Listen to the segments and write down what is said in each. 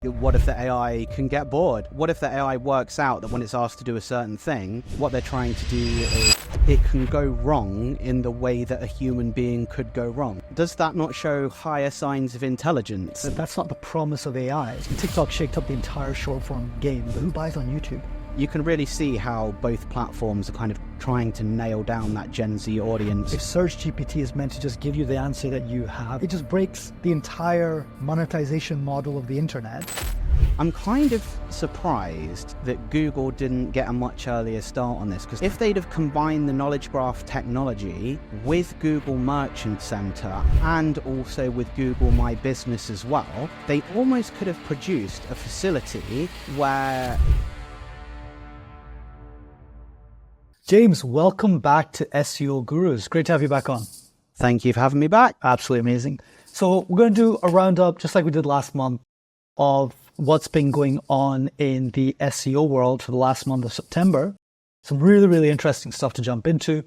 What if the AI can get bored? What if the AI works out that when it's asked to do a certain thing, what they're trying to do is it can go wrong in the way that a human being could go wrong? Does that not show higher signs of intelligence? That's not the promise of AI. TikTok shaked up the entire short-form game, but who buys on YouTube? You can really see how both platforms are kind of trying to nail down that Gen Z audience. If SearchGPT is meant to just give you the answer that you have, it just breaks the entire monetization model of the internet. I'm kind of surprised that Google didn't get a much earlier start on this, because if they'd have combined the knowledge graph technology with Google Merchant Center and also with Google My Business as well, they almost could have produced a facility where... James, welcome back to SEO Gurus. Great to have you back on. Thank you for having me back. Absolutely amazing. So we're going to do a roundup, just like we did last month, of what's been going on in the SEO world for the last month of September. Some really, really interesting stuff to jump into.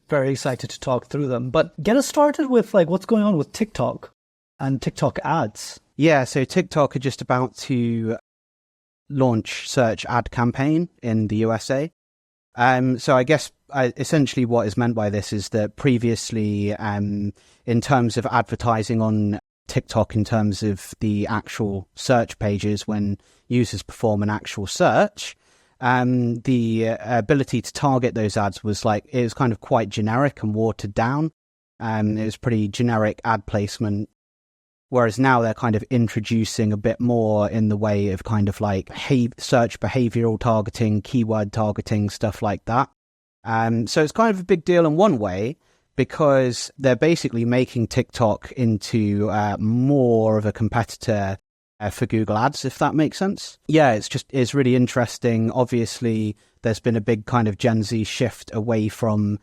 Very excited to talk through them. But get us started with what's going on with TikTok and TikTok ads. Yeah, so TikTok are just about to launch search ad campaign in the USA. So I guess essentially what is meant by this is that previously, in terms of advertising on TikTok, in terms of the actual search pages, when users perform an actual search, the ability to target those ads was it was kind of quite generic and watered down. It was pretty generic ad placement. Whereas now they're kind of introducing a bit more in the way of kind of search behavioral targeting, keyword targeting, stuff like that. So it's kind of a big deal in one way, because they're basically making TikTok into more of a competitor for Google Ads, if that makes sense. Yeah, it's really interesting. Obviously, there's been a big kind of Gen Z shift away from,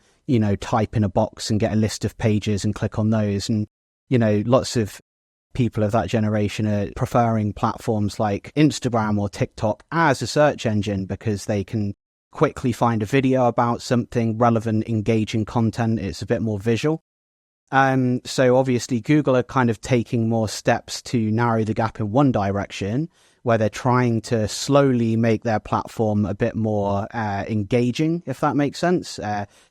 type in a box and get a list of pages and click on those. And, lots of people of that generation are preferring platforms like Instagram or TikTok as a search engine, because they can quickly find a video about something, relevant, engaging content. It's a bit more visual. So obviously Google are kind of taking more steps to narrow the gap in one direction, where they're trying to slowly make their platform a bit more engaging, if that makes sense.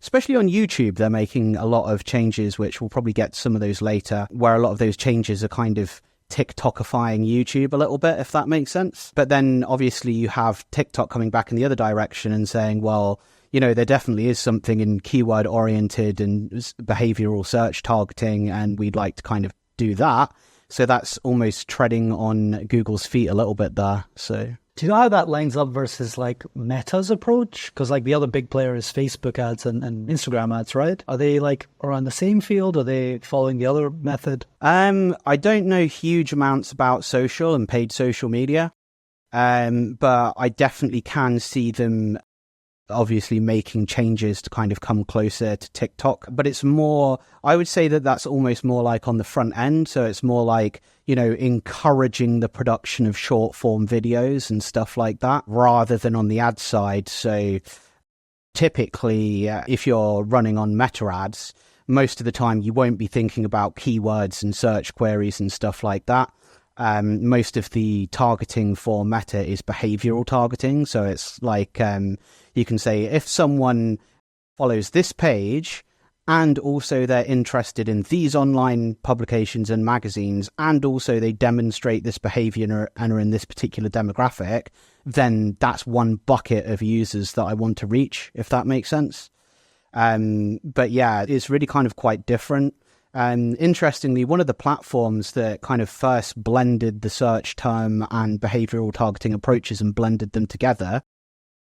Especially on YouTube, they're making a lot of changes, which we'll probably get some of those later, where a lot of those changes are kind of TikTokifying YouTube a little bit, if that makes sense. But then obviously you have TikTok coming back in the other direction and saying, well, there definitely is something in keyword oriented and behavioral search targeting, and we'd like to kind of do that. So that's almost treading on Google's feet a little bit there. So do you know how that lines up versus Meta's approach? Because the other big player is Facebook ads and Instagram ads, right? Are they around the same field? Are they following the other method? I don't know huge amounts about social and paid social media, but I definitely can see them obviously making changes to kind of come closer to TikTok. But it's more, I would say that's almost more on the front end. So it's more encouraging the production of short form videos and stuff like that, rather than on the ad side. So typically, if you're running on Meta ads, most of the time you won't be thinking about keywords and search queries and stuff like that. Most of the targeting for Meta is behavioral targeting. So it's you can say, if someone follows this page and also they're interested in these online publications and magazines, and also they demonstrate this behavior and are in this particular demographic, then that's one bucket of users that I want to reach, if that makes sense. But yeah, it's really kind of quite different. And interestingly, one of the platforms that kind of first blended the search term and behavioral targeting approaches and blended them together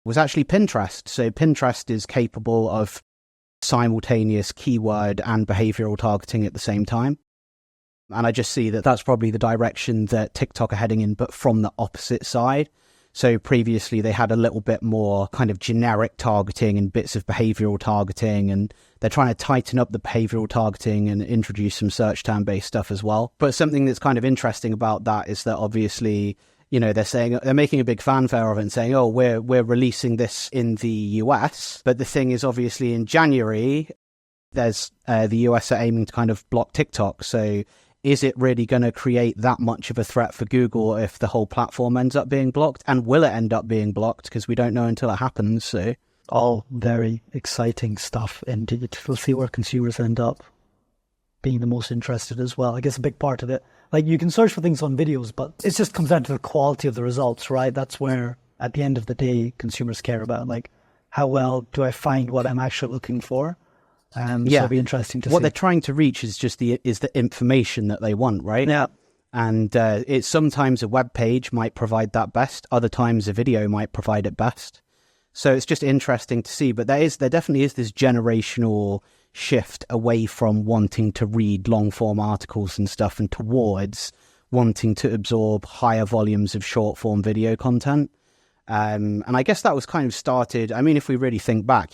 was actually Pinterest. So Pinterest is capable of simultaneous keyword and behavioral targeting at the same time. And I just see that that's probably the direction that TikTok are heading in, but from the opposite side. So previously they had a little bit more kind of generic targeting and bits of behavioral targeting, and they're trying to tighten up the behavioral targeting and introduce some search term based stuff as well. But something that's kind of interesting about that is that obviously, they're making a big fanfare of it and saying, oh, we're releasing this in the US. But the thing is, obviously in January, there's the US are aiming to kind of block TikTok. So is it really going to create that much of a threat for Google if the whole platform ends up being blocked? And will it end up being blocked? Because we don't know until it happens. So all very exciting stuff indeed. We'll see where consumers end up being the most interested as well. I guess a big part of it, like you can search for things on videos, but it just comes down to the quality of the results, right? That's where at the end of the day, consumers care about, like, how well do I find what I'm actually looking for? So it'll be interesting to see. What they're trying to reach is just the information that they want, right? Yeah. And it's sometimes a web page might provide that best. Other times a video might provide it best. So it's just interesting to see. But there definitely is this generational shift away from wanting to read long form articles and stuff and towards wanting to absorb higher volumes of short form video content. And I guess that was kind of started. I mean, if we really think back,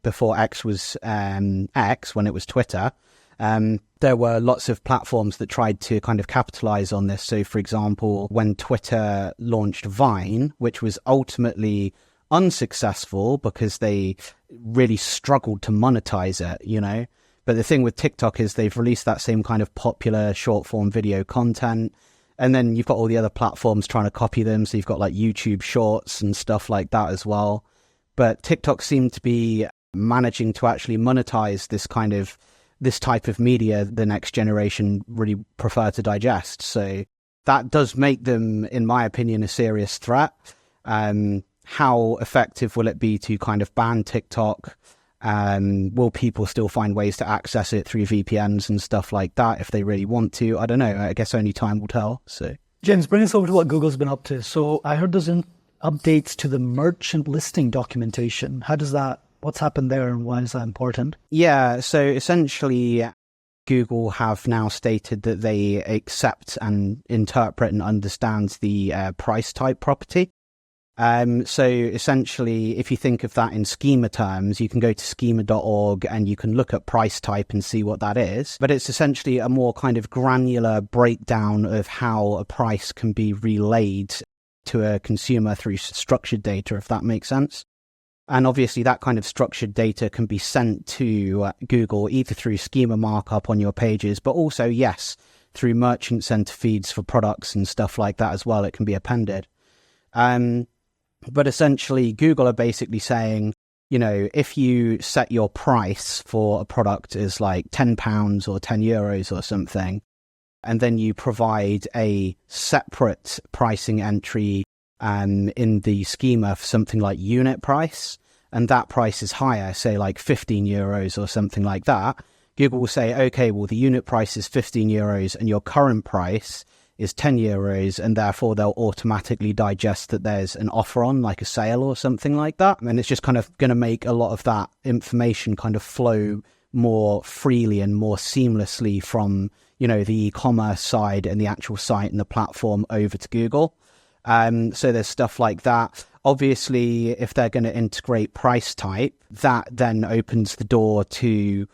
before X was X, when it was Twitter, there were lots of platforms that tried to kind of capitalize on this. So, for example, when Twitter launched Vine, which was ultimately unsuccessful because they really struggled to monetize it, you know. But the thing with TikTok is they've released that same kind of popular short form video content. And then you've got all the other platforms trying to copy them. So you've got like YouTube Shorts and stuff like that as well. But TikTok seemed to be managing to actually monetize this type of media the next generation really prefer to digest. So that does make them, in my opinion, a serious threat. How effective will it be to kind of ban TikTok? Will people still find ways to access it through VPNs and stuff like that if they really want to? I don't know. I guess only time will tell. So, James, bring us over to what Google's been up to. So I heard there's updates to the merchant listing documentation. What's happened there and why is that important? Yeah, so essentially Google have now stated that they accept and interpret and understand the price type property. So essentially, if you think of that in schema terms, you can go to schema.org and you can look at price type and see what that is. But it's essentially a more kind of granular breakdown of how a price can be relayed to a consumer through structured data, if that makes sense. And obviously that kind of structured data can be sent to Google either through schema markup on your pages, but also, yes, through merchant center feeds for products and stuff like that as well. It can be appended. But essentially, Google are basically saying, you know, if you set your price for a product as like £10 or €10 or something, and then you provide a separate pricing entry in the schema for something like unit price, and that price is higher, say like €15 or something like that, Google will say, okay, well, the unit price is €15 and your current price is €10, and therefore they'll automatically digest that there's an offer on, like a sale or something like that. And it's just kind of going to make a lot of that information kind of flow more freely and more seamlessly from, you know, the e-commerce side and the actual site and the platform over to Google. So there's stuff like that. Obviously, if they're going to integrate price type, that then opens the door to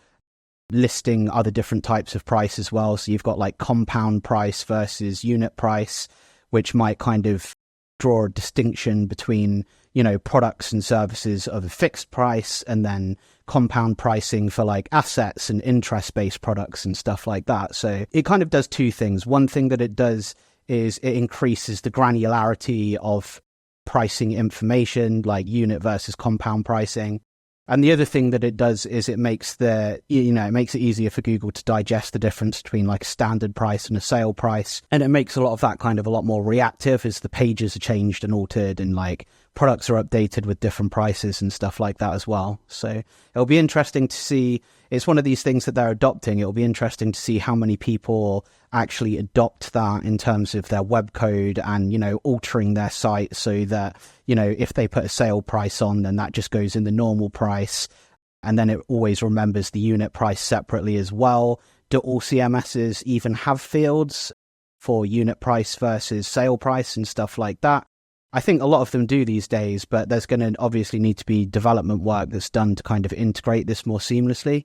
listing other different types of price as well. So you've got like compound price versus unit price, which might kind of draw a distinction between, you know, products and services of a fixed price and then compound pricing for like assets and interest-based products and stuff like that. So it kind of does two things. One thing that it does is it increases the granularity of pricing information, like unit versus compound pricing. And the other thing that it does is it makes it easier for Google to digest the difference between like a standard price and a sale price. And it makes a lot of that kind of a lot more reactive as the pages are changed and altered and like products are updated with different prices and stuff like that as well. So it'll be interesting to see. It's one of these things that they're adopting. It'll be interesting to see how many people actually adopt that in terms of their web code and, you know, altering their site so that, you know, if they put a sale price on, then that just goes in the normal price. And then it always remembers the unit price separately as well. Do all CMSs even have fields for unit price versus sale price and stuff like that? I think a lot of them do these days, but there's going to obviously need to be development work that's done to kind of integrate this more seamlessly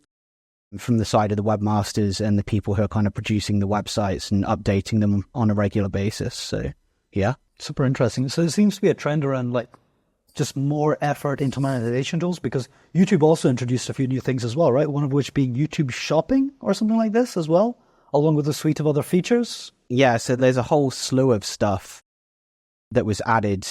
from the side of the webmasters and the people who are kind of producing the websites and updating them on a regular basis. So, yeah. Super interesting. So there seems to be a trend around like just more effort into monetization tools, because YouTube also introduced a few new things as well, right? One of which being YouTube shopping or something like this as well. along with a suite of other features? Yeah, so there's a whole slew of stuff that was added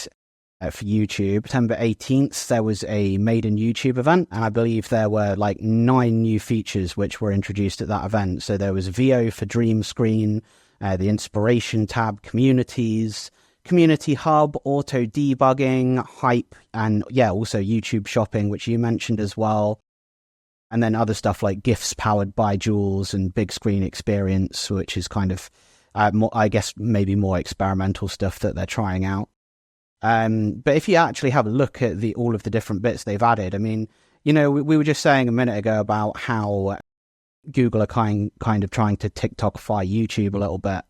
for YouTube. September 18th, there was a Made in YouTube event, and I believe there were like 9 new features which were introduced at that event. So there was VO for Dream Screen, the Inspiration tab, Communities, Community Hub, Auto Debugging, Hype, and yeah, also YouTube Shopping, which you mentioned as well. And then other stuff like GIFs powered by Jules and Big Screen Experience, which is kind of, more, I guess, maybe more experimental stuff that they're trying out. But if you actually have a look at all of the different bits they've added, I mean, you know, we were just saying a minute ago about how Google are kind of trying to TikTokify YouTube a little bit.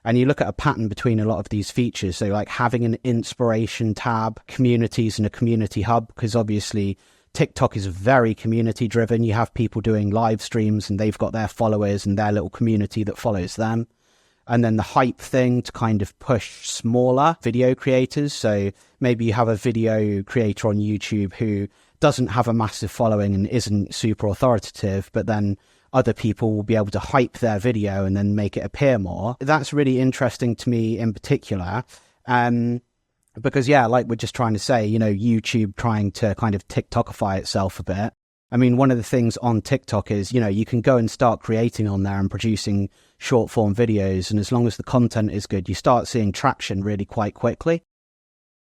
And you look at a pattern between a lot of these features. So like having an inspiration tab, communities, and a community hub, because obviously TikTok is very community driven. You have people doing live streams and they've got their followers and their little community that follows them. And then the hype thing to kind of push smaller video creators. So maybe you have a video creator on YouTube who doesn't have a massive following and isn't super authoritative, but then other people will be able to hype their video and then make it appear more. That's really interesting to me in particular. Because, yeah, like we're just trying to say, you know, YouTube trying to kind of TikTokify itself a bit. I mean, one of the things on TikTok is, you know, you can go and start creating on there and producing short form videos. And as long as the content is good, you start seeing traction really quite quickly.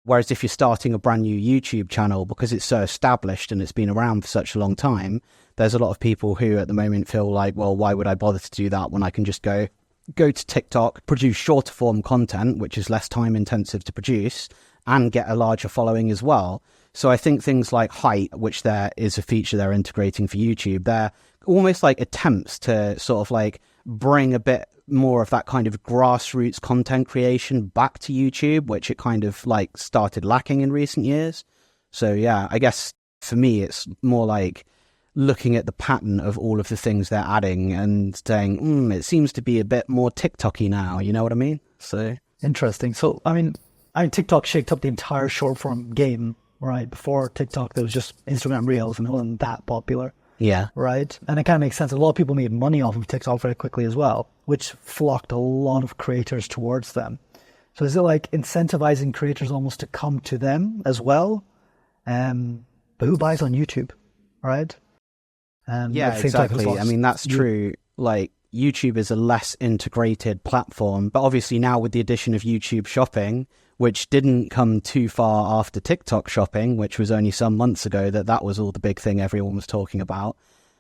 Whereas if you're starting a brand new YouTube channel, because it's so established and it's been around for such a long time, there's a lot of people who at the moment feel like, well, why would I bother to do that when I can just go to TikTok, produce shorter form content, which is less time intensive to produce, and get a larger following as well. So I think things like Height, which there is a feature they're integrating for YouTube, they're almost like attempts to sort of like bring a bit more of that kind of grassroots content creation back to YouTube, which it kind of like started lacking in recent years. So yeah, I guess for me, it's more like looking at the pattern of all of the things they're adding and saying, it seems to be a bit more TikTok-y now, you know what I mean? So interesting. So, I mean, TikTok shaked up the entire short form game, right? Before TikTok, there was just Instagram Reels and it wasn't that popular. Yeah. Right? And it kind of makes sense. A lot of people made money off of TikTok very quickly as well, which flocked a lot of creators towards them. So is it like incentivizing creators almost to come to them as well? But who buys on YouTube, right? Yeah, exactly. I mean, that's true. Like, YouTube is a less integrated platform, but obviously now with the addition of YouTube Shopping, which didn't come too far after TikTok Shopping, which was only some months ago that was all the big thing everyone was talking about,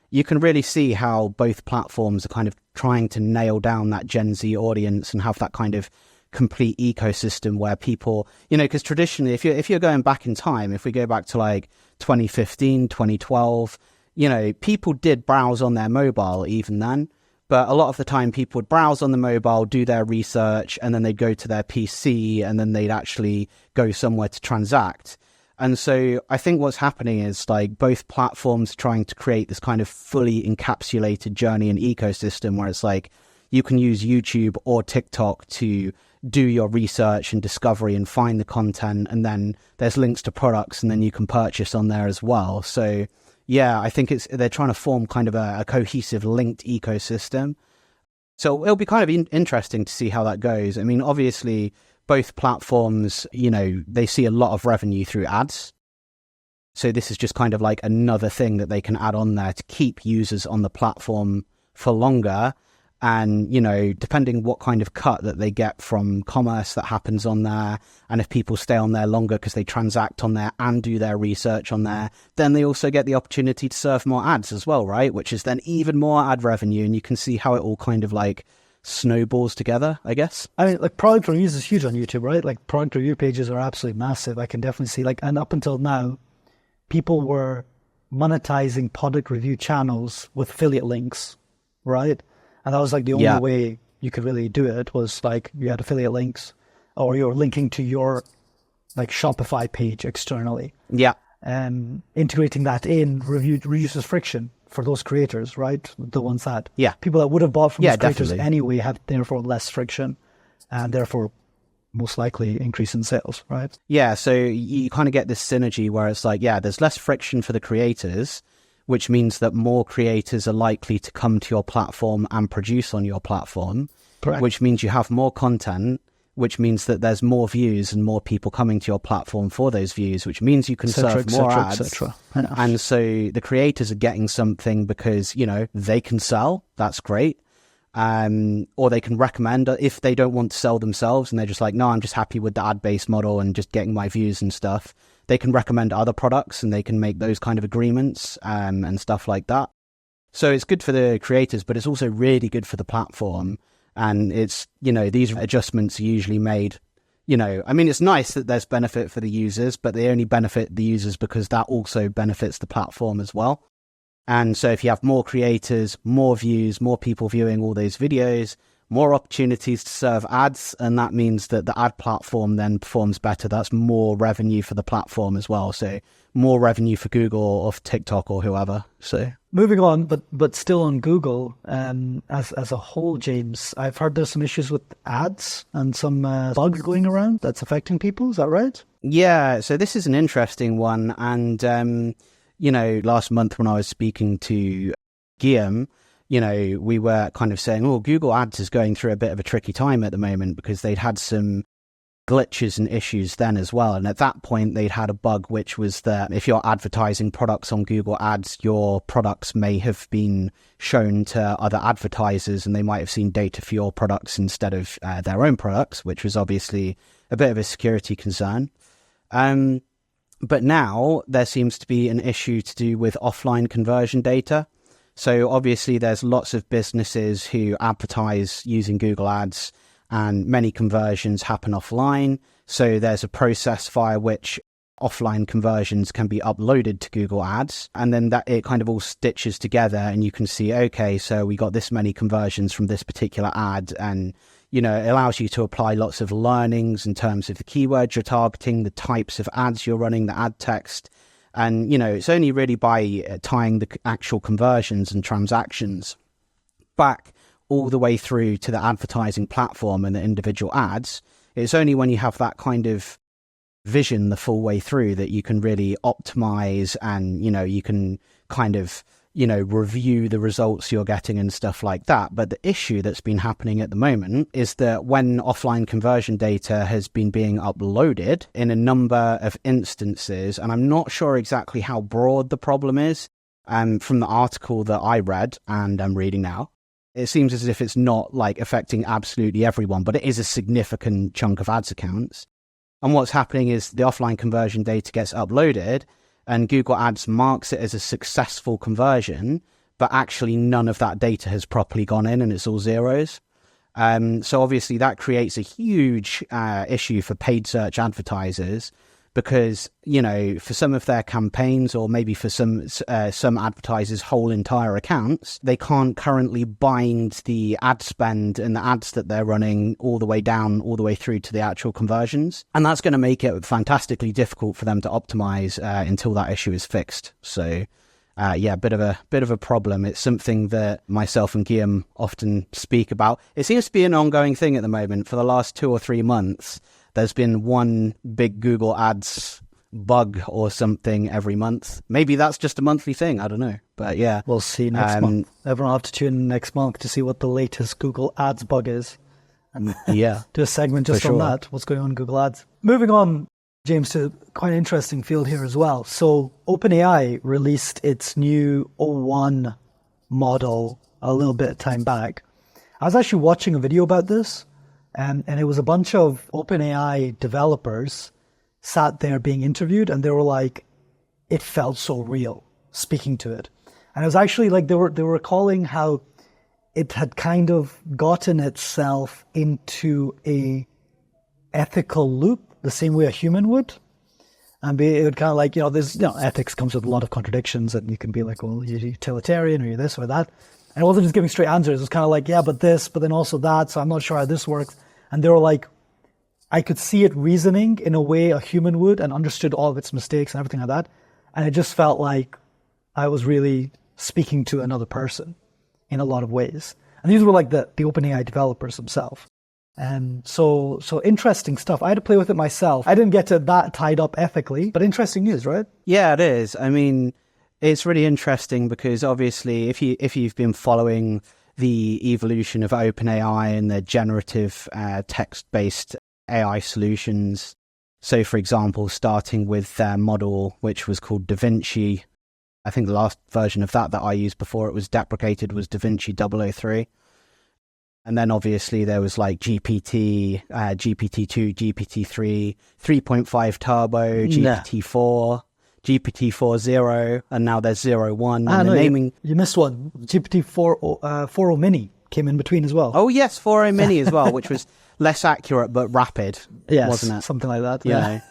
you can really see how both platforms are kind of trying to nail down that Gen Z audience and have that kind of complete ecosystem where people, you know, because traditionally, if you're going back in time, if we go back to like 2015, 2012, you know, people did browse on their mobile even then. But a lot of the time people would browse on the mobile, do their research, and then they'd go to their PC and then they'd actually go somewhere to transact. And so I think what's happening is like both platforms trying to create this kind of fully encapsulated journey and ecosystem where it's like you can use YouTube or TikTok to do your research and discovery and find the content. And then there's links to products and then you can purchase on there as well. So yeah, I think they're trying to form kind of a cohesive linked ecosystem. So it'll be kind of interesting to see how that goes. I mean, obviously, both platforms, you know, they see a lot of revenue through ads. So this is just kind of like another thing that they can add on there to keep users on the platform for longer. And, you know, depending what kind of cut that they get from commerce that happens on there, and if people stay on there longer because they transact on there and do their research on there, then they also get the opportunity to serve more ads as well, right? Which is then even more ad revenue. And you can see how it all kind of like snowballs together, I guess. I mean, like product reviews is huge on YouTube, right? Like product review pages are absolutely massive. I can definitely see like, and up until now, people were monetizing product review channels with affiliate links, right? And that was like the only way you could really do it was like you had affiliate links or you're linking to your like Shopify page externally. Yeah. And integrating that in reduces friction for those creators, right? The ones that people that would have bought from those creators anyway have therefore less friction and therefore most likely increase in sales, right? Yeah. So you kind of get this synergy where it's like, there's less friction for the creators, which means that more creators are likely to come to your platform and produce on your platform. Correct. Which means you have more content, which means that there's more views and more people coming to your platform for those views, which means you can serve more ads. And so the creators are getting something because, they can sell. That's great. Or they can recommend if they don't want to sell themselves and they're just like, no, I'm just happy with the ad-based model and just getting my views and stuff. They can recommend other products and they can make those kind of agreements and stuff like that. So it's good for the creators, but it's also really good for the platform. And it's, these adjustments are usually made, it's nice that there's benefit for the users, but they only benefit the users because that also benefits the platform as well. And so if you have more creators, more views, more people viewing all those videos, more opportunities to serve ads, and that means that the ad platform then performs better. That's more revenue for the platform as well. So more revenue for Google or for TikTok or whoever. So moving on, but still on Google, as a whole, James, I've heard there's some issues with ads and some bugs going around that's affecting people. Is that right? Yeah. So this is an interesting one. And, last month when I was speaking to Guillaume, we were kind of saying, Google Ads is going through a bit of a tricky time at the moment because they'd had some glitches and issues then as well. And at that point, they'd had a bug, which was that if you're advertising products on Google Ads, your products may have been shown to other advertisers and they might have seen data for your products instead of their own products, which was obviously a bit of a security concern. But now there seems to be an issue to do with offline conversion data. So obviously there's lots of businesses who advertise using Google Ads and many conversions happen offline. So there's a process via which offline conversions can be uploaded to Google Ads. And then that it kind of all stitches together and you can see, okay, so we got this many conversions from this particular ad. And, it allows you to apply lots of learnings in terms of the keywords you're targeting, the types of ads you're running, the ad text. And, it's only really by tying the actual conversions and transactions back all the way through to the advertising platform and the individual ads. It's only when you have that kind of vision the full way through that you can really optimize and, you can kind of, review the results you're getting and stuff like that. But the issue that's been happening at the moment is that when offline conversion data has been being uploaded in a number of instances, and I'm not sure exactly how broad the problem is, from the article that I read and I'm reading now, it seems as if it's not affecting absolutely everyone, but it is a significant chunk of ads accounts. And what's happening is the offline conversion data gets uploaded and Google Ads marks it as a successful conversion, but actually none of that data has properly gone in and it's all zeros. So obviously that creates a huge issue for paid search advertisers because, for some of their campaigns or maybe for some advertisers' whole entire accounts, they can't currently bind the ad spend and the ads that they're running all the way down, all the way through to the actual conversions. And that's going to make it fantastically difficult for them to optimize until that issue is fixed. So, bit of a problem. It's something that myself and Guillaume often speak about. It seems to be an ongoing thing at the moment. For the last 2 or 3 months, there's been one big Google Ads bug or something every month. Maybe that's just a monthly thing. I don't know. But yeah. We'll see next month. Everyone will have to tune in next month to see what the latest Google Ads bug is. And do a segment just on that. What's going on in Google Ads. Moving on, James, to quite an interesting field here as well. So OpenAI released its new O1 model a little bit of time back. I was actually watching a video about this. And it was a bunch of OpenAI developers sat there being interviewed, and they were like, it felt so real speaking to it. And it was actually they were recalling how it had kind of gotten itself into a ethical loop, the same way a human would. And it would kind of there's, ethics comes with a lot of contradictions, and you can be like, well, you're utilitarian, or you're this or that. And it wasn't just giving straight answers. It was kind of like, yeah, but this, but then also that. So I'm not sure how this works. And they were like, I could see it reasoning in a way a human would and understood all of its mistakes and everything like that. And it just felt like I was really speaking to another person in a lot of ways. And these were the OpenAI developers themselves. And so interesting stuff. I had to play with it myself. I didn't get to that tied up ethically, but interesting news, right? Yeah, it is. I mean, It's really interesting because obviously if you've been following the evolution of OpenAI and their generative text-based AI solutions, so for example, starting with their model, which was called DaVinci, I think the last version of that I used before it was deprecated was DaVinci 003. And then obviously there was like GPT, GPT-2, GPT-3, 3.5 Turbo, GPT-4, GPT-4.0, and now there's 0.1. And no, naming... you missed one. GPT-4.0 Mini came in between as well. Oh yes, 4.0 Mini as well, which was less accurate but rapid, yes, wasn't it? Something like that. You Yeah. know?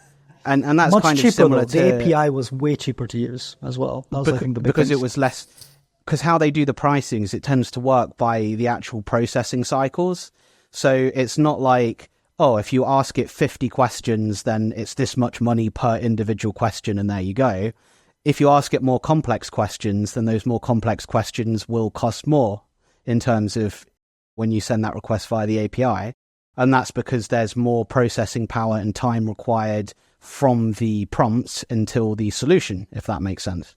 And that's much kind cheaper, of similar though. to... The API was way cheaper to use as well. That was, I think, the big because things. it was less... Because how they do the pricings, it tends to work by the actual processing cycles. So it's not like, oh, if you ask it 50 questions, then it's this much money per individual question, and there you go. If you ask it more complex questions, then those more complex questions will cost more in terms of when you send that request via the API. And that's because there's more processing power and time required from the prompts until the solution, if that makes sense,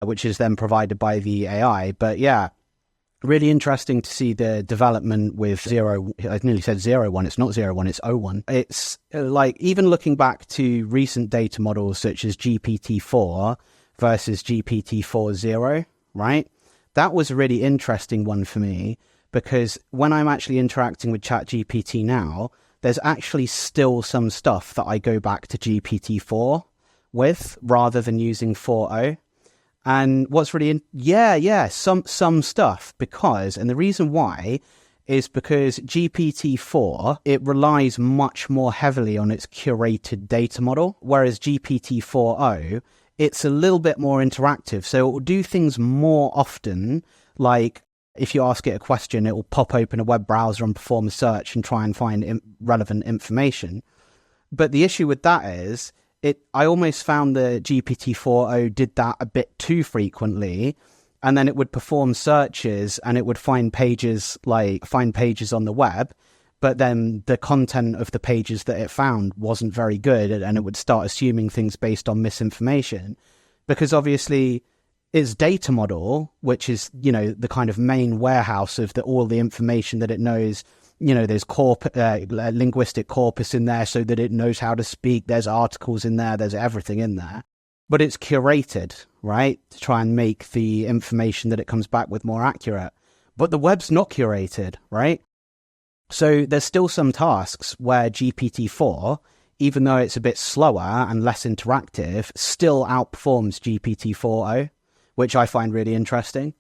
which is then provided by the AI. But yeah, really interesting to see the development with I nearly said 0.1. It's not 0.1, it's 0.1. It's like, even looking back to recent data models such as GPT-4 versus GPT-4.0, right? That was a really interesting one for me, because when I'm actually interacting with ChatGPT now, there's actually still some stuff that I go back to GPT-4 with rather than using 4.0. And what's really some stuff, because, and the reason why is because GPT-4, it relies much more heavily on its curated data model, whereas GPT-4.0, it's a little bit more interactive. So it will do things more often, like if you ask it a question, it will pop open a web browser and perform a search and try and find relevant information. But the issue with that is, I almost found the GPT-4.0 did that a bit too frequently, and then it would perform searches and it would find pages on the web, but then the content of the pages that it found wasn't very good, and it would start assuming things based on misinformation, because obviously its data model, which is, you know, the kind of main warehouse of all the information that it knows. You know, there's linguistic corpus in there so that it knows how to speak. There's articles in there. There's everything in there. But it's curated, right, to try and make the information that it comes back with more accurate. But the web's not curated, right? So there's still some tasks where GPT-4, even though it's a bit slower and less interactive, still outperforms GPT-4.0, which I find really interesting,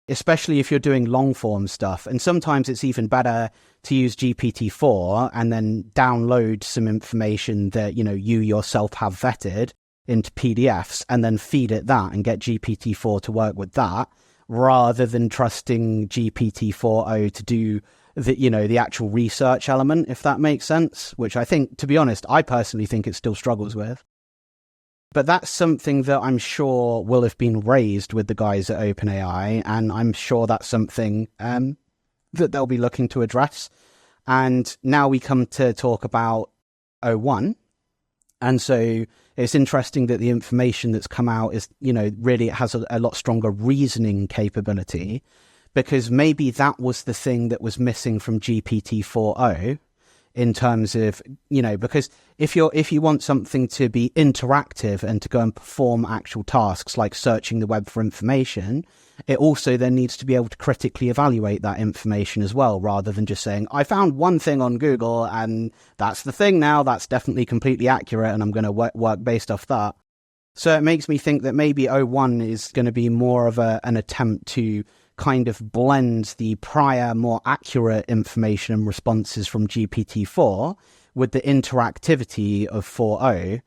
especially if you're doing long form stuff. And sometimes it's even better to use GPT-4 and then download some information that, you know, you yourself have vetted into PDFs and then feed it that and get GPT-4 to work with that, rather than trusting GPT-4.0 to do the actual research element, if that makes sense, which I think, to be honest, I personally think it still struggles with. But that's something that I'm sure will have been raised with the guys at OpenAI, and I'm sure that's something that they'll be looking to address. And now we come to talk about 0.1. And so it's interesting that the information that's come out is, you know, really it has a lot stronger reasoning capability, because maybe that was the thing that was missing from GPT-4.0. In terms of, you know, because if you want something to be interactive and to go and perform actual tasks like searching the web for information, it also then needs to be able to critically evaluate that information as well, rather than just saying, I found one thing on Google and that's the thing now, that's definitely completely accurate and I'm going to work based off that. So it makes me think that maybe 0.1 is going to be more of an attempt to kind of blends the prior, more accurate information and responses from GPT-4 with the interactivity of 4.0.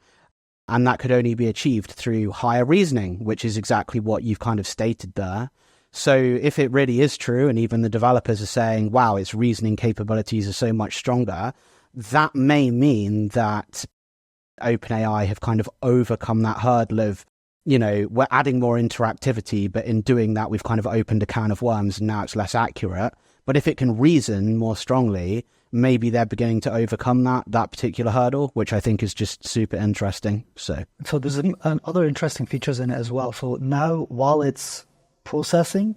And that could only be achieved through higher reasoning, which is exactly what you've kind of stated there. So if it really is true, and even the developers are saying, wow, its reasoning capabilities are so much stronger, that may mean that OpenAI have kind of overcome that hurdle of, you know, we're adding more interactivity, but in doing that, we've kind of opened a can of worms and now it's less accurate. But if it can reason more strongly, maybe they're beginning to overcome that particular hurdle, which I think is just super interesting. So there's other interesting features in it as well. So now while it's processing,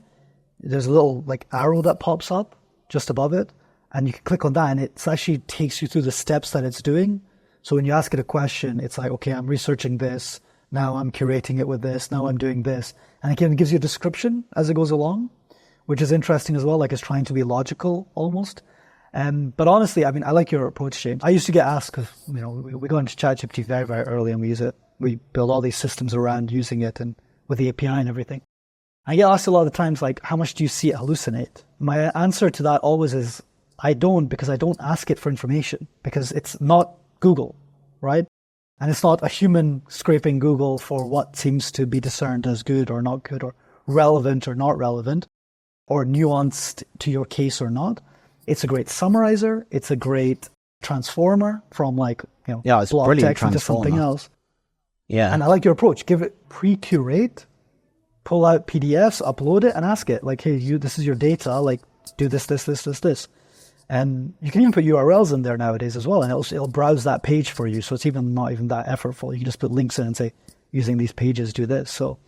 there's a little like arrow that pops up just above it, and you can click on that and it actually takes you through the steps that it's doing. So when you ask it a question, it's like, okay, I'm researching this, now I'm curating it with this, now I'm doing this. And again, it gives you a description as it goes along, which is interesting as well, like it's trying to be logical almost. But honestly, I mean, I like your approach, James. I used to get asked, because we go into ChatGPT very, very early and we use it. We build all these systems around using it and with the API and everything. I get asked a lot of times, like, how much do you see it hallucinate? My answer to that always is, I don't, because I don't ask it for information, because it's not Google, right? And it's not a human scraping Google for what seems to be discerned as good or not good, or relevant or not relevant, or nuanced to your case or not. It's a great summarizer. It's a great transformer from it's block brilliant text into something else. Yeah. And I like your approach. Give it pre-curate, pull out PDFs, upload it, and ask it, like, hey, this is your data, like, do this. And you can even put URLs in there nowadays as well, and it'll browse that page for you. So it's not even that effortful. You can just put links in and say, using these pages, do this. So,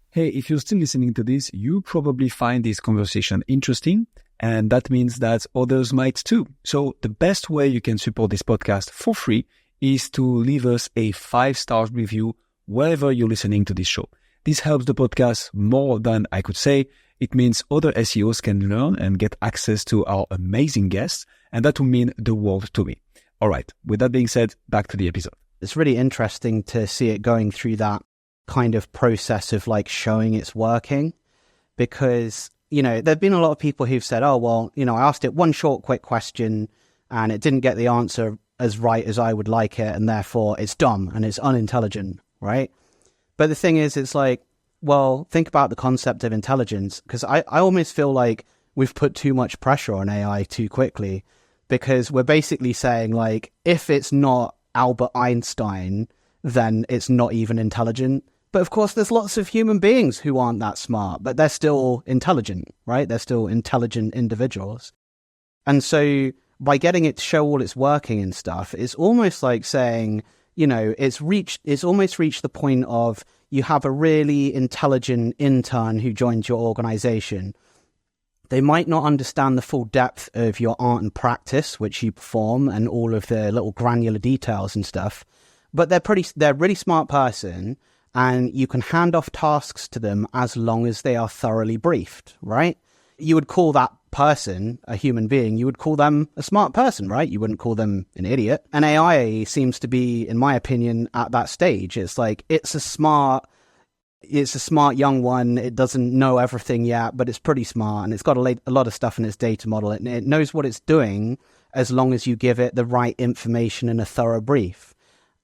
hey, if you're still listening to this, you probably find this conversation interesting, and that means that others might too. So the best way you can support this podcast for free is to leave us a 5-star review wherever you're listening to this show. This helps the podcast more than I could say. It means other SEOs can learn and get access to our amazing guests, and that will mean the world to me. All right, with that being said, back to the episode. It's really interesting to see it going through that kind of process of like showing it's working, because, there've been a lot of people who've said, oh, well, I asked it one short, quick question and it didn't get the answer as right as I would like it, and therefore it's dumb and it's unintelligent, right? But the thing is, it's like, well, think about the concept of intelligence, because I almost feel like we've put too much pressure on AI too quickly, because we're basically saying, like, if it's not Albert Einstein, then it's not even intelligent. But of course, there's lots of human beings who aren't that smart, but they're still intelligent, right? They're still intelligent individuals. And so by getting it to show all it's working and stuff, it's almost like saying, it's almost reached the point of, you have a really intelligent intern who joins your organization. They might not understand the full depth of your art and practice, which you perform, and all of the little granular details and stuff, but they're a really smart person, and you can hand off tasks to them as long as they are thoroughly briefed, right? You would call that person a human being. You would call them a smart person, right? You wouldn't call them an idiot. And AI seems to be, in my opinion, at that stage. It's like, it's a smart young one. It doesn't know everything yet, but it's pretty smart, and it's got a lot of stuff in its data model. It knows what it's doing as long as you give it the right information and a thorough brief.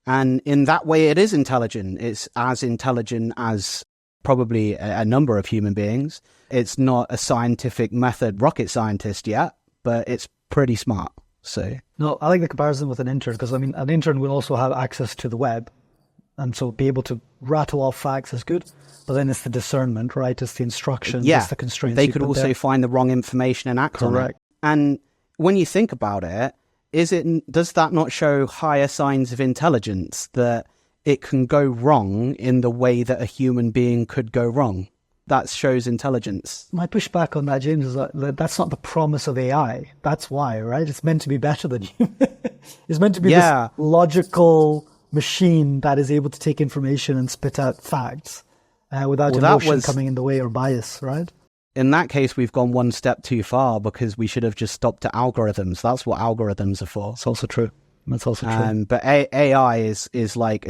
And in that way, it is intelligent. It's as intelligent as probably a number of human beings. It's not a scientific method rocket scientist yet, but it's pretty smart. So no, I like the comparison with an intern, because an intern will also have access to the web, and so be able to rattle off facts is good. But then it's the discernment, right? It's the instructions, it's the constraints. They could also find the wrong information and act on it. And when you think about it, does that not show higher signs of intelligence, that it can go wrong in the way that a human being could go wrong? That shows intelligence. My pushback on that, James, is that that's not the promise of AI. That's why, right? It's meant to be better than you. It's meant to be this logical machine that is able to take information and spit out facts without emotion coming in the way, or bias, right? In that case, we've gone one step too far, because we should have just stopped at algorithms. That's what algorithms are for. It's also true. That's also true. But AI is like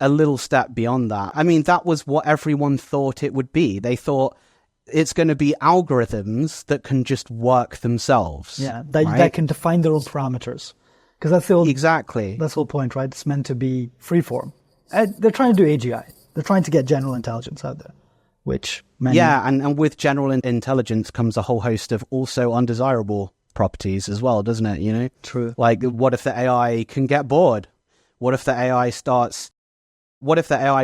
a little step beyond that. I mean, that was what everyone thought it would be. They thought it's going to be algorithms that can just work themselves. Yeah, that can define their own parameters. Because that's the whole point, right? It's meant to be freeform. They're trying to do AGI. They're trying to get general intelligence out there, which and with general intelligence comes a whole host of also undesirable properties as well, doesn't it? True. Like, what if the AI can get bored? What if the AI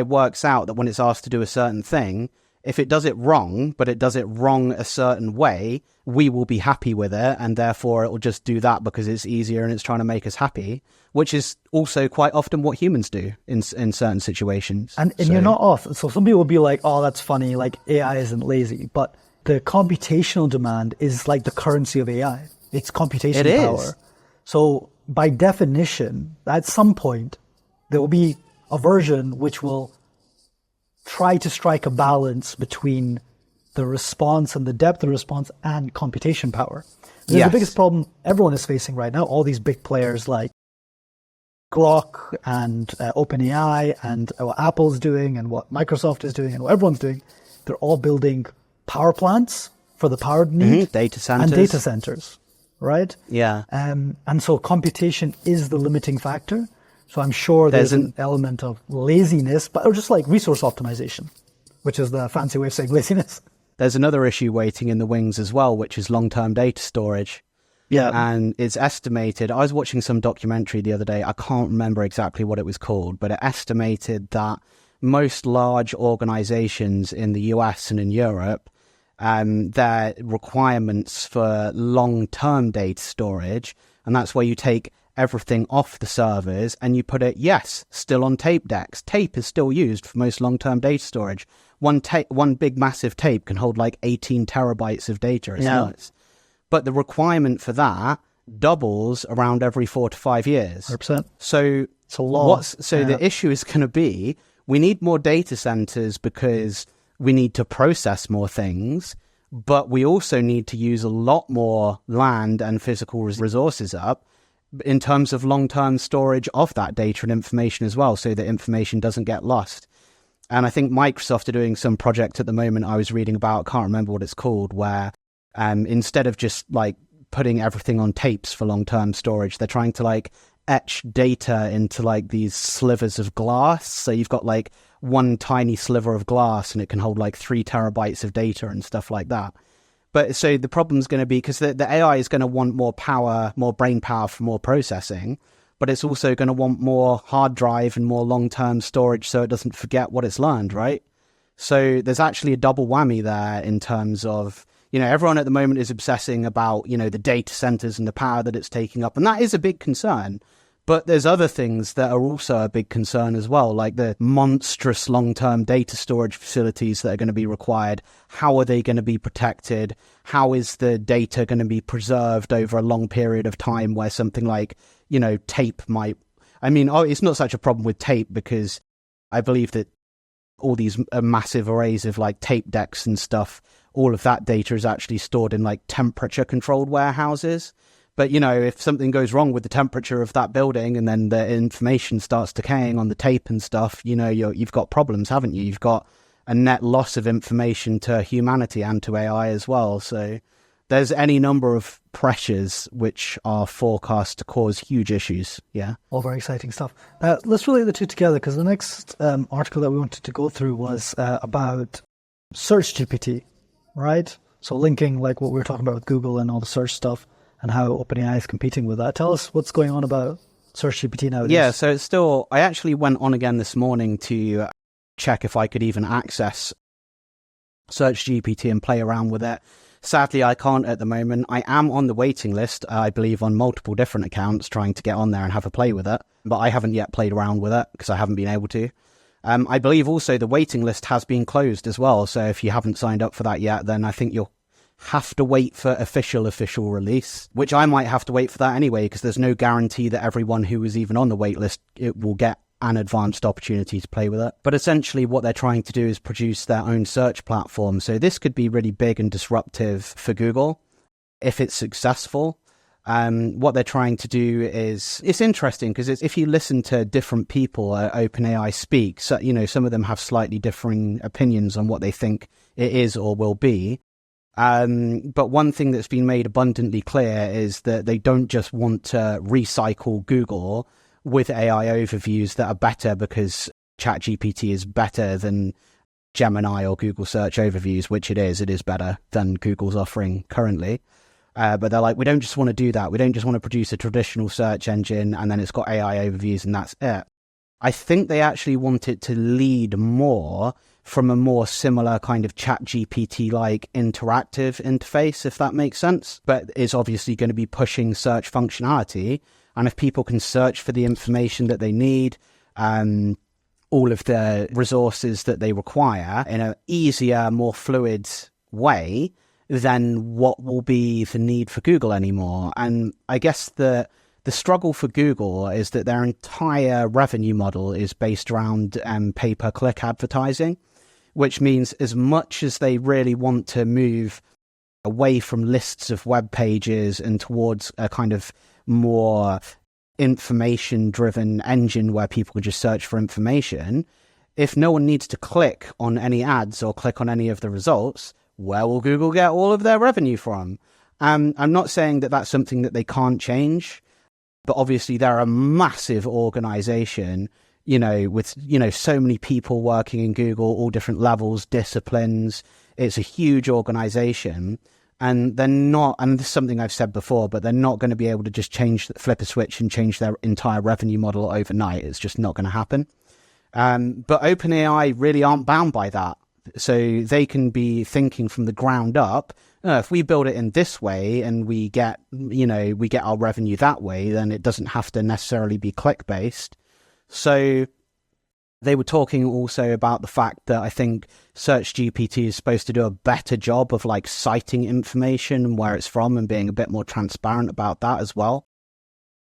works out that when it's asked to do a certain thing, if it does it wrong, but it does it wrong a certain way, we will be happy with it, and therefore it will just do that because it's easier and it's trying to make us happy, which is also quite often what humans do in certain situations. And you're not off. So some people will be like, oh, that's funny, like AI isn't lazy, but the computational demand is like the currency of AI. It's computation power. So by definition, at some point, there will be a version which will try to strike a balance between the response and the depth of response and computation power. This is the biggest problem everyone is facing right now. All these big players like Grok and OpenAI and what Apple's doing and what Microsoft is doing and what everyone's doing, they're all building power plants for the power need. Data centers. Right? Yeah. And so computation is the limiting factor. So I'm sure there's an element of laziness, or just like resource optimization, which is the fancy way of saying laziness. There's another issue waiting in the wings as well, which is long-term data storage. Yeah. And it's estimated, I was watching some documentary the other day, I can't remember exactly what it was called, but it estimated that most large organizations in the US and in Europe, their requirements for long-term data storage, and that's where you take everything off the servers and you put it, still on tape decks. Tape is still used for most long-term data storage. One big massive tape can hold like 18 terabytes of data. It's nuts. But the requirement for that doubles around every 4 to 5 years. 100%. So it's a lot. The issue is going to be, we need more data centers because we need to process more things, but we also need to use a lot more land and physical resources up in terms of long-term storage of that data and information as well, so that information doesn't get lost. And I think Microsoft are doing some project at the moment I was reading about, can't remember what it's called, where instead of just like putting everything on tapes for long-term storage, they're trying to like etch data into like these slivers of glass. So you've got like one tiny sliver of glass and it can hold like 3 terabytes of data and stuff like that. But so the problem's going to be, because the AI is going to want more power, more brain power for more processing, but it's also going to want more hard drive and more long-term storage so it doesn't forget what it's learned, right? So there's actually a double whammy there in terms of, everyone at the moment is obsessing about, the data centers and the power that it's taking up. And that is a big concern. But there's other things that are also a big concern as well, like the monstrous long-term data storage facilities that are going to be required. How are they going to be protected? How is the data going to be preserved over a long period of time where something like, tape might... it's not such a problem with tape because I believe that all these massive arrays of like tape decks and stuff, all of that data is actually stored in like temperature-controlled warehouses. But, if something goes wrong with the temperature of that building and then the information starts decaying on the tape and stuff, you've got problems, haven't you? You've got a net loss of information to humanity and to AI as well. So there's any number of pressures which are forecast to cause huge issues. Yeah. All very exciting stuff. Let's relate the two together, because the next article that we wanted to go through was about SearchGPT, right? So linking like what we were talking about with Google and all the search stuff, and how OpenAI is competing with that. Tell us what's going on about SearchGPT nowadays. Yeah, so it's still... I actually went on again this morning to check if I could even access SearchGPT and play around with it. Sadly, I can't at the moment. I am on the waiting list, I believe, on multiple different accounts trying to get on there and have a play with it. But I haven't yet played around with it because I haven't been able to. I believe also the waiting list has been closed as well. So if you haven't signed up for that yet, then I think you'll have to wait for official release, which I might have to wait for that anyway, because there's no guarantee that everyone who is even on the wait list, it will get an advanced opportunity to play with it. But essentially what they're trying to do is produce their own search platform. So this could be really big and disruptive for Google if it's successful. What they're trying to do is, it's interesting because if you listen to different people at OpenAI speak, so, some of them have slightly differing opinions on what they think it is or will be. But one thing that's been made abundantly clear is that they don't just want to recycle Google with AI overviews that are better because ChatGPT is better than Gemini or Google search overviews, which it is better than Google's offering currently. But they're like, we don't just want to do that. We don't just want to produce a traditional search engine and then it's got AI overviews and that's it. I think they actually want it to lead more from a more similar kind of ChatGPT-like interactive interface, if that makes sense. But it's obviously going to be pushing search functionality. And if people can search for the information that they need, all of the resources that they require in an easier, more fluid way, then what will be the need for Google anymore? And I guess the struggle for Google is that their entire revenue model is based around pay-per-click advertising, which means as much as they really want to move away from lists of web pages and towards a kind of more information-driven engine where people can just search for information, if no one needs to click on any ads or click on any of the results, where will Google get all of their revenue from? I'm not saying that that's something that they can't change, but obviously they're a massive organization, with, so many people working in Google, all different levels, disciplines. It's a huge organization. And they're not, and this is something I've said before, but they're not going to be able to just flip a switch and change their entire revenue model overnight. It's just not going to happen. But OpenAI really aren't bound by that. So they can be thinking from the ground up, if we build it in this way and we get our revenue that way, then it doesn't have to necessarily be click-based. So they were talking also about the fact that I think SearchGPT is supposed to do a better job of citing information and where it's from and being a bit more transparent about that as well.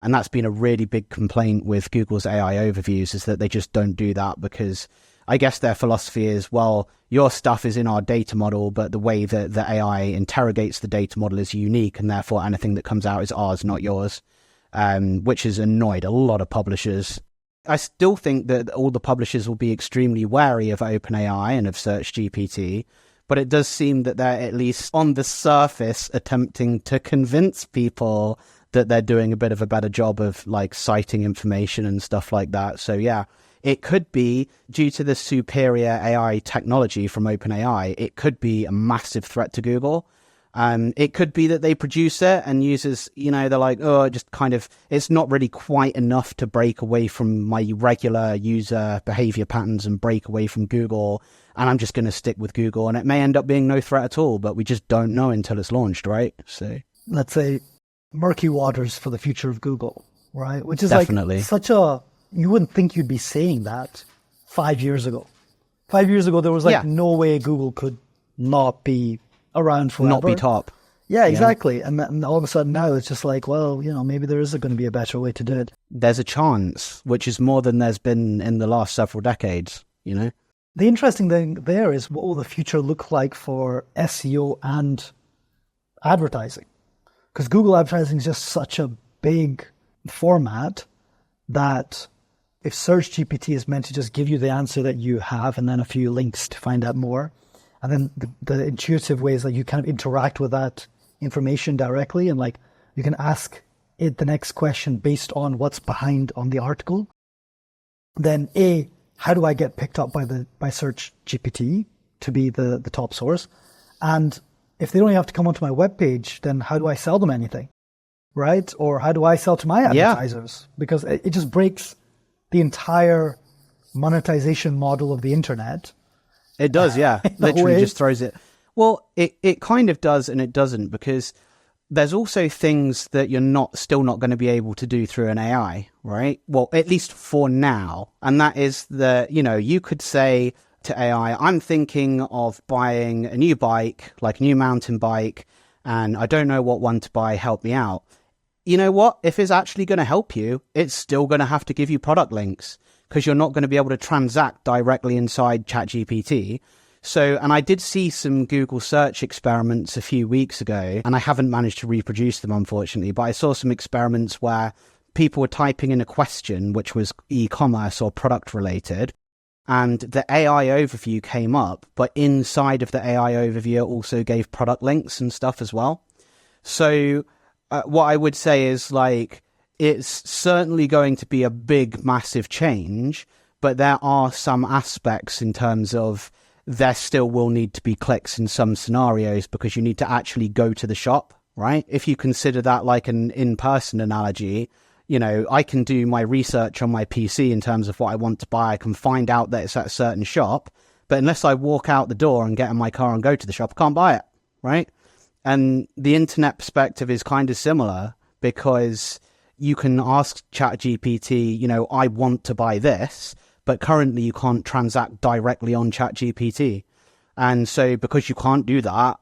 And that's been a really big complaint with Google's AI overviews, is that they just don't do that, because I guess their philosophy is, well, your stuff is in our data model, but the way that the AI interrogates the data model is unique, and therefore anything that comes out is ours, not yours, which has annoyed a lot of publishers. I still think that all the publishers will be extremely wary of OpenAI and of SearchGPT, but it does seem that they're at least on the surface attempting to convince people that they're doing a bit of a better job of citing information and stuff like that. So yeah, it could be, due to the superior AI technology from OpenAI, it could be a massive threat to Google. It could be that they produce it and users, they're like, it's not really quite enough to break away from my regular user behavior patterns and break away from Google, and I'm just going to stick with Google. And it may end up being no threat at all, but we just don't know until it's launched, right? So let's say murky waters for the future of Google, right? Which is definitely you wouldn't think you'd be saying that 5 years ago. 5 years ago, there was no way Google could not be around forever. Not be top. Yeah, exactly. And all of a sudden now it's just maybe there is going to be a better way to do it. There's a chance, which is more than there's been in the last several decades, The interesting thing there is, what will the future look like for SEO and advertising? Because Google advertising is just such a big format that if SearchGPT is meant to just give you the answer that you have and then a few links to find out more, and then the intuitive ways that you kind of interact with that information directly, and you can ask it the next question based on what's behind on the article, then how do I get picked up by SearchGPT to be the top source? And if they don't have to come onto my webpage, then how do I sell them anything, right? Or how do I sell to my advertisers? Because it just breaks the entire monetization model of the internet. It does, yeah. Literally just throws it. Well, it kind of does and it doesn't, because there's also things that you're still not going to be able to do through an AI, right? Well, at least for now. And that is you could say to AI, I'm thinking of buying a new bike, like a new mountain bike, and I don't know what one to buy, help me out. You know what? If it's actually going to help you, it's still going to have to give you product links, because you're not going to be able to transact directly inside ChatGPT. So, and I did see some Google search experiments a few weeks ago, and I haven't managed to reproduce them, unfortunately, but I saw some experiments where people were typing in a question which was e-commerce or product related, and the AI overview came up, but inside of the AI overview it also gave product links and stuff as well. So what I would say is it's certainly going to be a big, massive change, but there are some aspects in terms of there still will need to be clicks in some scenarios, because you need to actually go to the shop, right? If you consider that like an in-person analogy, I can do my research on my PC in terms of what I want to buy. I can find out that it's at a certain shop, but unless I walk out the door and get in my car and go to the shop, I can't buy it, right? And the internet perspective is kind of similar, because you can ask ChatGPT, I want to buy this, but currently you can't transact directly on ChatGPT. And so because you can't do that,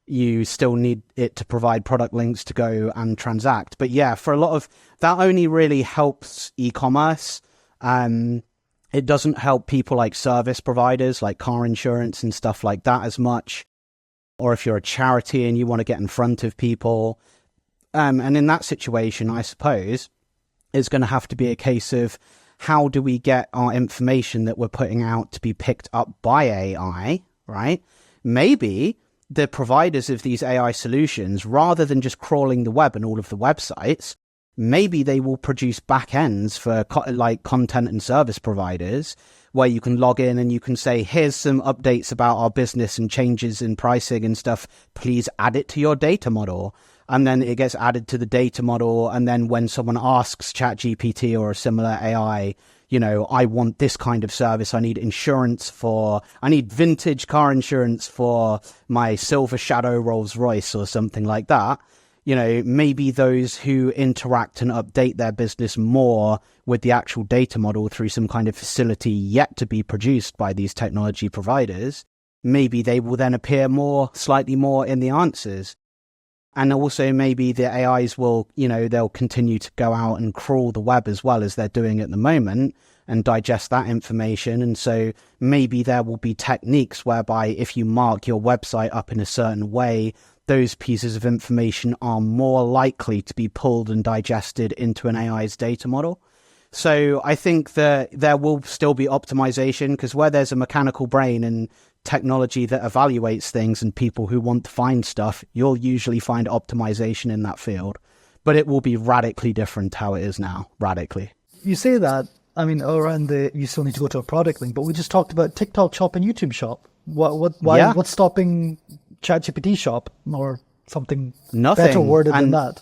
you still need it to provide product links to go and transact. But yeah, for a lot of that only really helps e-commerce. It doesn't help people like service providers, like car insurance and stuff like that as much. Or if you're a charity and you want to get in front of people. And in that situation, I suppose, it's going to have to be a case of how do we get our information that we're putting out to be picked up by AI, right? Maybe the providers of these AI solutions, rather than just crawling the web and all of the websites, maybe they will produce backends for like content and service providers where you can log in and you can say, here's some updates about our business and changes in pricing and stuff. Please add it to your data model. And then it gets added to the data model. And then when someone asks ChatGPT or a similar AI, I want this kind of service. I need vintage car insurance for my Silver Shadow Rolls Royce or something like that. Maybe those who interact and update their business more with the actual data model through some kind of facility yet to be produced by these technology providers, maybe they will then appear slightly more in the answers. And also maybe the AIs will, they'll continue to go out and crawl the web as well as they're doing at the moment and digest that information. And so maybe there will be techniques whereby if you mark your website up in a certain way, those pieces of information are more likely to be pulled and digested into an AI's data model. So I think that there will still be optimization, because where there's a mechanical brain and technology that evaluates things and people who want to find stuff, you'll usually find optimization in that field. But it will be radically different how it is now, radically. You say that, you still need to go to a product link, but we just talked about TikTok Shop and YouTube Shop. What's stopping ChatGPT Shop or something nothing better worded than that?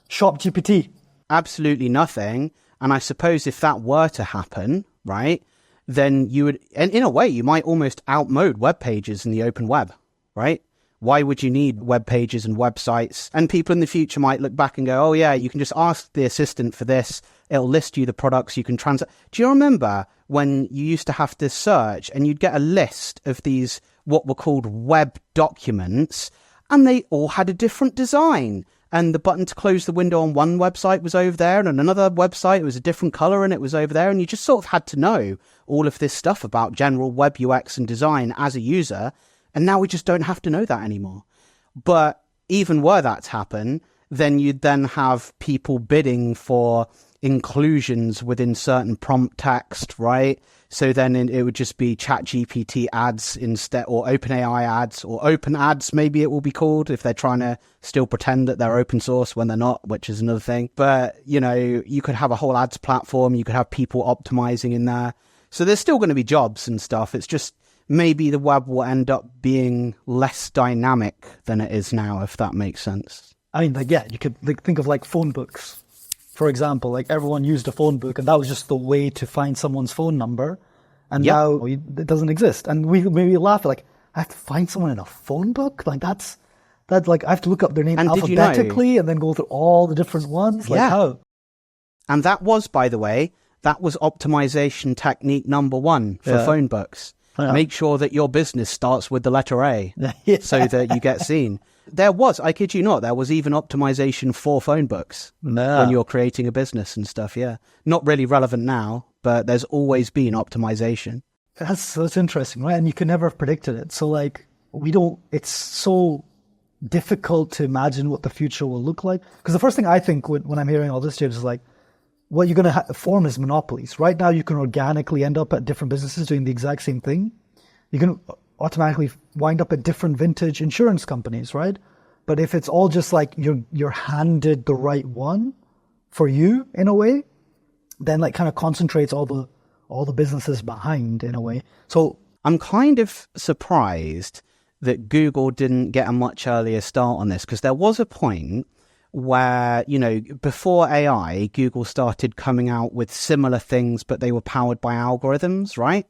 Shop GPT. Absolutely nothing. And I suppose if that were to happen, right, then you would, and in a way, you might almost outmode web pages in the open web, right? Why would you need web pages and websites? And people in the future might look back and go, oh yeah, you can just ask the assistant for this. It'll list you the products you can transact. Do you remember when you used to have to search and you'd get a list of these, what were called web documents, and they all had a different design? And the button to close the window on one website was over there, and on another website it was a different color and it was over there. And you just sort of had to know all of this stuff about general web UX and design as a user. And now we just don't have to know that anymore. But even were that to happen, then you'd then have people bidding for inclusions within certain prompt text, right? So then it would just be ChatGPT ads instead, or OpenAI ads, or open ads, maybe it will be called, if they're trying to still pretend that they're open source when they're not, which is another thing. But, you could have a whole ads platform, you could have people optimizing in there. So there's still going to be jobs and stuff. It's just maybe the web will end up being less dynamic than it is now, if that makes sense. You could think of phone books. For example, everyone used a phone book, and that was just the way to find someone's phone number. And now it doesn't exist. And we laugh I have to find someone in a phone book? I have to look up their name alphabetically and then go through all the different ones? How? And that was, by the way, optimization technique number one for phone books. Yeah. Make sure that your business starts with the letter A so that you get seen. I kid you not, there was even optimization for phone books when you're creating a business and stuff, yeah. Not really relevant now, but there's always been optimization. That's interesting, right? And you could never have predicted it. So it's so difficult to imagine what the future will look like. Because the first thing I think when I'm hearing all this, James, is what you're going to form is monopolies. Right now, you can organically end up at different businesses doing the exact same thing. You can automatically wind up at different vintage insurance companies, right? But if it's all just you're handed the right one for you in a way, then kind of concentrates all the businesses behind in a way. So I'm kind of surprised that Google didn't get a much earlier start on this, because there was a point where, before AI, Google started coming out with similar things, but they were powered by algorithms, right?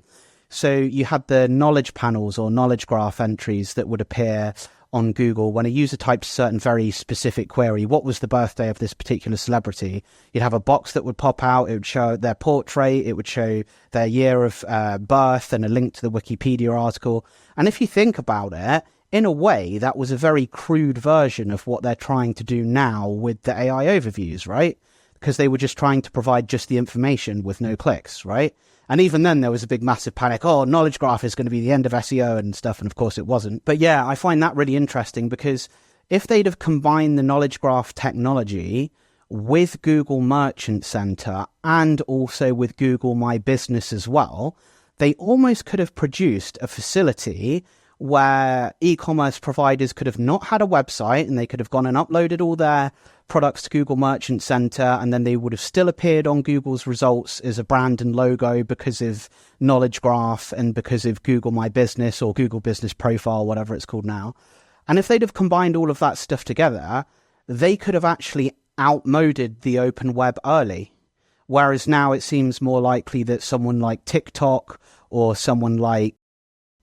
So you had the knowledge panels or knowledge graph entries that would appear on Google when a user typed a certain very specific query. What was the birthday of this particular celebrity? You'd have a box that would pop out. It would show their portrait. It would show their year of birth and a link to the Wikipedia article. And if you think about it, in a way, that was a very crude version of what they're trying to do now with the AI overviews, right? Because they were just trying to provide just the information with no clicks, right? And even then, there was a big, massive panic. Oh, knowledge graph is going to be the end of SEO and stuff. And of course, it wasn't. But yeah, I find that really interesting because if they'd have combined the knowledge graph technology with Google Merchant Center and also with Google My Business as well, they almost could have produced a facility where e-commerce providers could have not had a website and they could have gone and uploaded all their products to Google Merchant Center, and then they would have still appeared on Google's results as a brand and logo because of Knowledge Graph and because of Google My Business or Google Business Profile, whatever it's called now. And if they'd have combined all of that stuff together, they could have actually outmoded the open web early. Whereas now it seems more likely that someone like TikTok or someone like,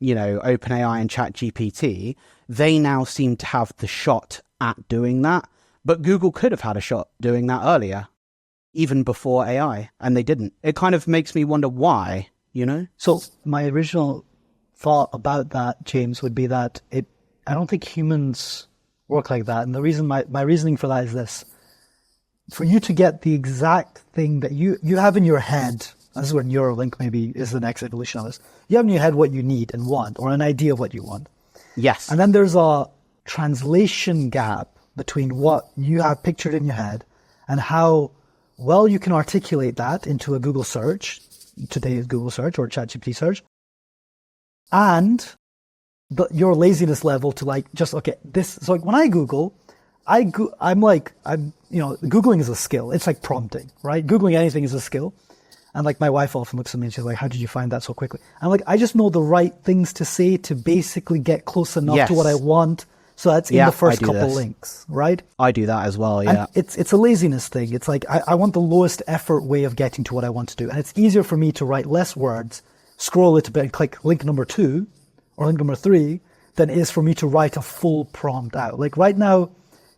OpenAI and ChatGPT, they now seem to have the shot at doing that. But Google could have had a shot doing that earlier, even before AI, and they didn't. It kind of makes me wonder why, So my original thought about that, James, would be that I don't think humans work like that. And the reason, my reasoning for that is this. For you to get the exact thing that you have in your head, this is where Neuralink maybe is the next evolution of this. You have in your head what you need and want, or an idea of what you want. Yes. And then there's a translation gap between what you have pictured in your head and how well you can articulate that into a Google search, today's Google search or ChatGPT search, and your laziness level to this. So when I Google, Googling is a skill. It's like prompting, right? Googling anything is a skill. And my wife often looks at me and she's like, how did you find that so quickly? I'm like, I just know the right things to say to basically get close enough to what I want. So that's in the first couple links, right? I do that as well, yeah. And it's a laziness thing. It's like, I want the lowest effort way of getting to what I want to do. And it's easier for me to write less words, scroll a little bit and click link number 2 or link number 3 than it is for me to write a full prompt out. Like right now,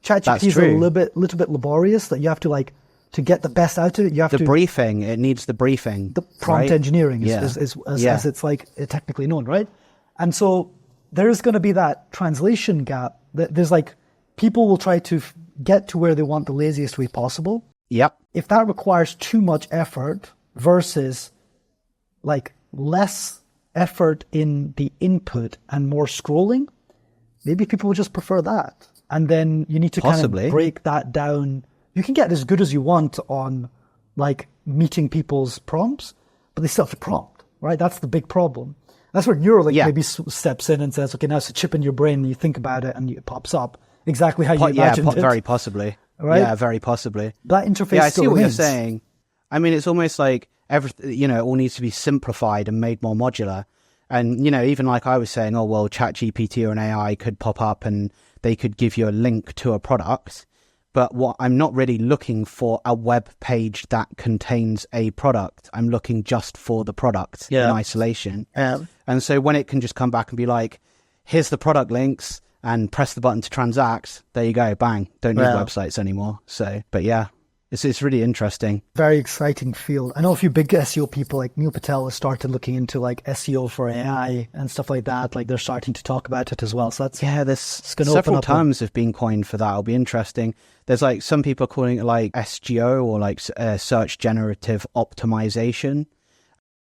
ChatGPT is a little bit laborious that you have to to get the best out of it. You have the briefing. It needs the briefing. The prompt engineering is as it's technically known, right? And so there's going to be that translation gap. There's people will try to get to where they want the laziest way possible. Yep. If that requires too much effort versus less effort in the input and more scrolling, maybe people will just prefer that. And then you need to kind of break that down. You can get as good as you want on meeting people's prompts, but they still have to prompt, right? That's the big problem. That's where Neuralink maybe steps in and says, okay, now it's a chip in your brain and you think about it and it pops up exactly how you imagined it. Very possibly. Right? Yeah, very possibly. That interface I see what remains. you're saying. I mean, it's almost like everything, it all needs to be simplified and made more modular. And, even like I was saying, oh, well, ChatGPT or an AI could pop up and they could give you a link to a product. But what I'm not really looking for a web page that contains a product. I'm looking just for the product in isolation. And so when it can just come back and be like, here's the product links and press the button to transact, there you go, bang. Don't need websites anymore. So, but yeah, it's really interesting. Very exciting field. I know a few big SEO people like Neil Patel has started looking into SEO for AI and stuff like that. They're starting to talk about it as well. So that's there's several terms have been coined for that. It'll be interesting. There's some people calling it SGO or search generative optimization.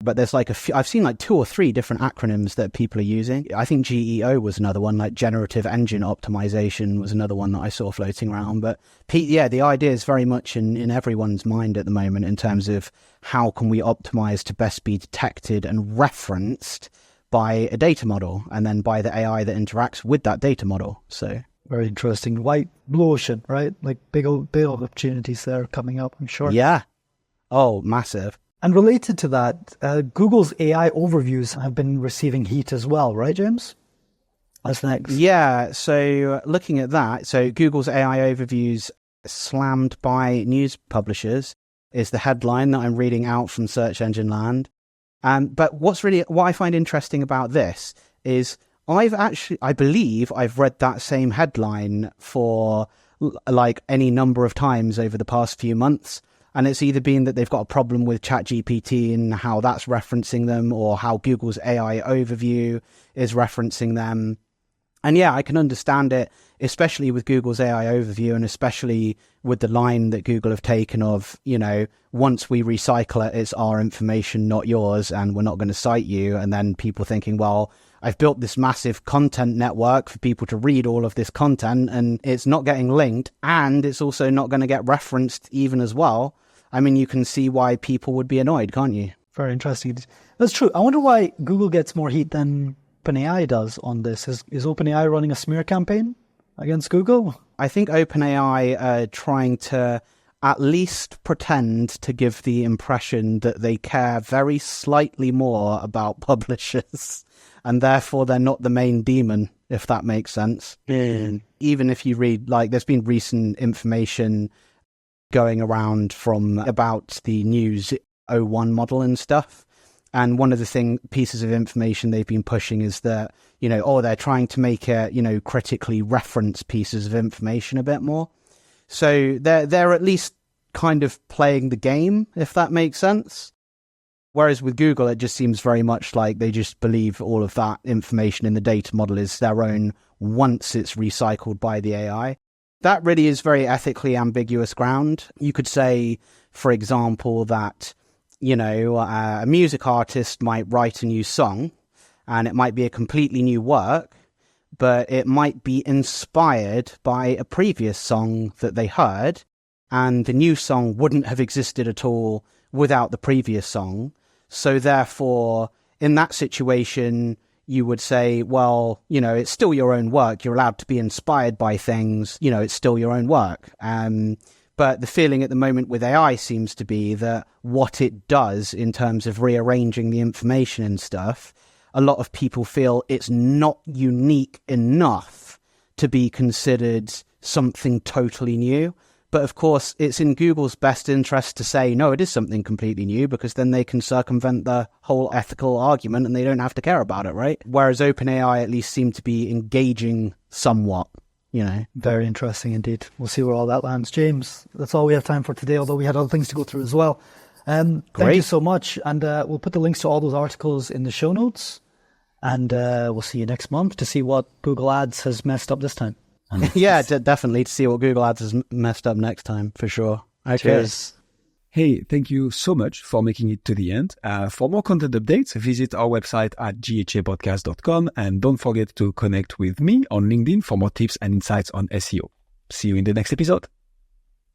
But there's I've seen 2 or 3 different acronyms that people are using. I think GEO was another one, generative engine optimization was another one that I saw floating around. But the idea is very much in everyone's mind at the moment in terms of how can we optimize to best be detected and referenced by a data model and then by the AI that interacts with that data model. So very interesting. White blue ocean, right? Big opportunities there coming up, I'm sure. Yeah. Oh, massive. And related to that, Google's AI overviews have been receiving heat as well, right, James? What's next? Yeah, so looking at that, so Google's AI overviews slammed by news publishers is the headline that I'm reading out from Search Engine Land. But what I find interesting about this is I believe I've read that same headline for like any number of times over the past few months. And it's either been that they've got a problem with ChatGPT and how that's referencing them, or how Google's AI overview is referencing them. And yeah, I can understand it, especially with Google's AI overview, and especially with the line that Google have taken of, once we recycle it, it's our information, not yours, and we're not going to cite you. And then people thinking, well, I've built this massive content network for people to read all of this content, and it's not getting linked, and it's also not going to get referenced even as well. I mean, you can see why people would be annoyed, can't you? Very interesting. That's true. I wonder why Google gets more heat than OpenAI does on this. Is OpenAI running a smear campaign against Google? I think OpenAI are trying to at least pretend to give the impression that they care very slightly more about publishers, and therefore they're not the main demon, if that makes sense. Even if you read, there's been recent information going around about the News 01 model and stuff. And one of the pieces of information they've been pushing is that, they're trying to make it, critically reference pieces of information a bit more. So they're at least kind of playing the game, if that makes sense. Whereas with Google, it just seems very much like they just believe all of that information in the data model is their own once it's recycled by the AI. That really is very ethically ambiguous ground. You could say, for example, that, a music artist might write a new song, and it might be a completely new work, but it might be inspired by a previous song that they heard, and the new song wouldn't have existed at all without the previous song. So therefore, in that situation, you would say, well, it's still your own work. You're allowed to be inspired by things. It's still your own work. But the feeling at the moment with AI seems to be that what it does in terms of rearranging the information and stuff, a lot of people feel it's not unique enough to be considered something totally new. But of course, it's in Google's best interest to say, no, it is something completely new, because then they can circumvent the whole ethical argument and they don't have to care about it, right? Whereas OpenAI at least seem to be engaging somewhat, Very interesting indeed. We'll see where all that lands. James, that's all we have time for today, although we had other things to go through as well. Thank you so much. And we'll put the links to all those articles in the show notes. And we'll see you next month to see what Google Ads has messed up this time. Yeah, definitely to see what Google Ads has messed up next time, for sure. Okay. Cheers. Hey, thank you so much for making it to the end. For more content updates, visit our website at ghapodcast.com, and don't forget to connect with me on LinkedIn for more tips and insights on SEO. See you in the next episode.